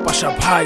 পাশা ভাই।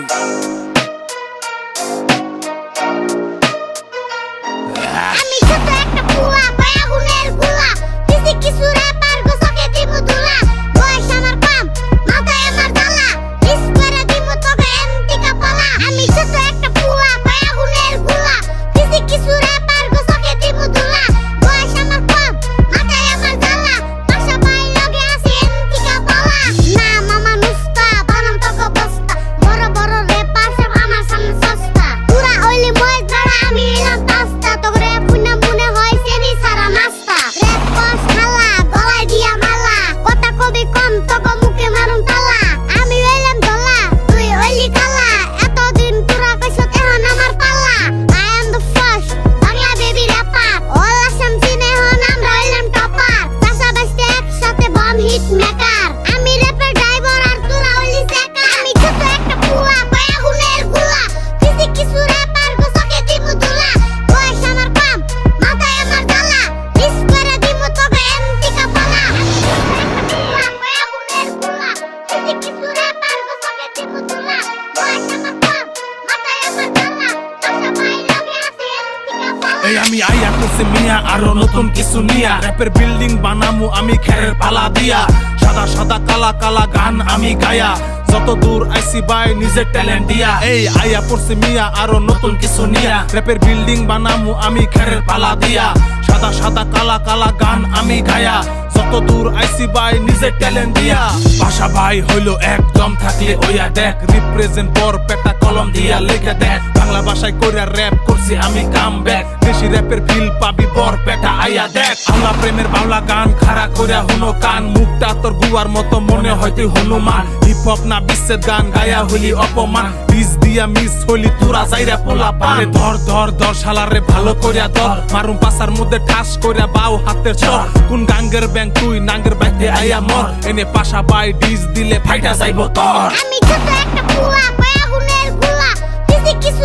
আমি ছোট একটা পুয়া পায়া গুনের গুলা কিছু কিছু র্যাপার গোসকে দিমু দুলা বয়স আমার কম মাথায় আমার জ্বালা মিস করে দিমু তোকে এমটি কাপালা আমি ছোট একটা পুয়া পায়া গুনের গুলা কিছু কিছু র্যাপার গোসকে দিমু দুলা বয়স আমার কম মাথায় আমার জ্বালা পাশা ভাই লগে আছে এমটি কাপালা না মামা নুস্তা বানাম তোকে বস্তা বড় বড় র্যাপার সব আমার সামনে সস্তা পুরা হইলি মই যারা আমি এলাম তাস্তা তোরে পুনা মনে হয় সেনি সারা নাস্তা রেপ বস খালা গলায় দিয়া মালা কথা কবি কম তোকে মুখে মারুম তালা আমি হইলাম দলা তুই হইলি কালা এতদিন তোরা কইছত এখন আমার পালা I am the first Bangla baby rapper all Assam চিনে হন আমরা হইলাম টপার পাশাপাশি একসাথে বম হিট মেকার আমি র্যাপের ড্রাইভার আর তোরা হইলি সেকার আমি ছোট একটা পুয়া পায়া গুনের গুলা কিছু কিছু র্যাপার গোসকে দিমু দুলা বয়স আমার কম মাথায় আমার জ্বালা মিস করে দিমু তোকে এমটি কাপালা আমি ছোট একটা পুয়া পায়া গুনের গুলা কিছু কিছু র্যাপার গোসকে দিমু দুলা বয়স আমার কম মাথায় আমার জ্বালা পাশা ভাই লগে আছে এমটি কাপালা এই আমি আইয়া করছি মিয়া আরো নতুন কিছু নিয়া র্যাপের বিল্ডিং বানামু আমি খেরের পালা দিয়া সাদা সাদা কালা কালা গান আমি গায়া যত দূর আইসি বাই নিজের ট্যালেন্ট দিয়া এই আইয়া পড়ছি মিয়া আরো নতুন কিছু নিয়া র্যাপের বিল্ডিং বানামু আমি খেরের পালা দিয়া সাদা সাদা কালা কালা গান আমি গায়া যত দূর আইসি বাই নিজের ট্যালেন্ট দিয়া পাশা ভাই হইলো একদম থাকলে ওইয়া দেখ রিপ্রেজেন্ট বর পেটা কলম দিয়া লিখে দেখ বাংলা ভাষায় কইরা র‍্যাপ করছি আমি কাম ব্যাক দেশি র‍্যাপের ফিল পাবি বর পেটা আইয়া দেখ আল্লাহ প্রেমের বাউলা গান খাড়া কইরা হুনো কান মুখটা তোর গুয়ার মতো মনে হয় তুই হনুমান হিপ হপ না বিচ্ছেদ গান গায়া হইলি অপমান ডিস দিয়া মিস হইলি তোরা যাইরা পোলা পারে ধর ধর ধর শালারে ভালো কইরা ধর মারুম পাছার মধ্যে ঠাস কইরা বাউ হাতের চর কোন গাঙ্গের ব্যাং তুই নাঙ্গের বাইতে আইয়া মর এনে পাশা বাই ডিস দিলে ফাইটা যাইবো তোর আমি ছোট একটা পুয়া পায়া গুনের গুলা কিছু কিছু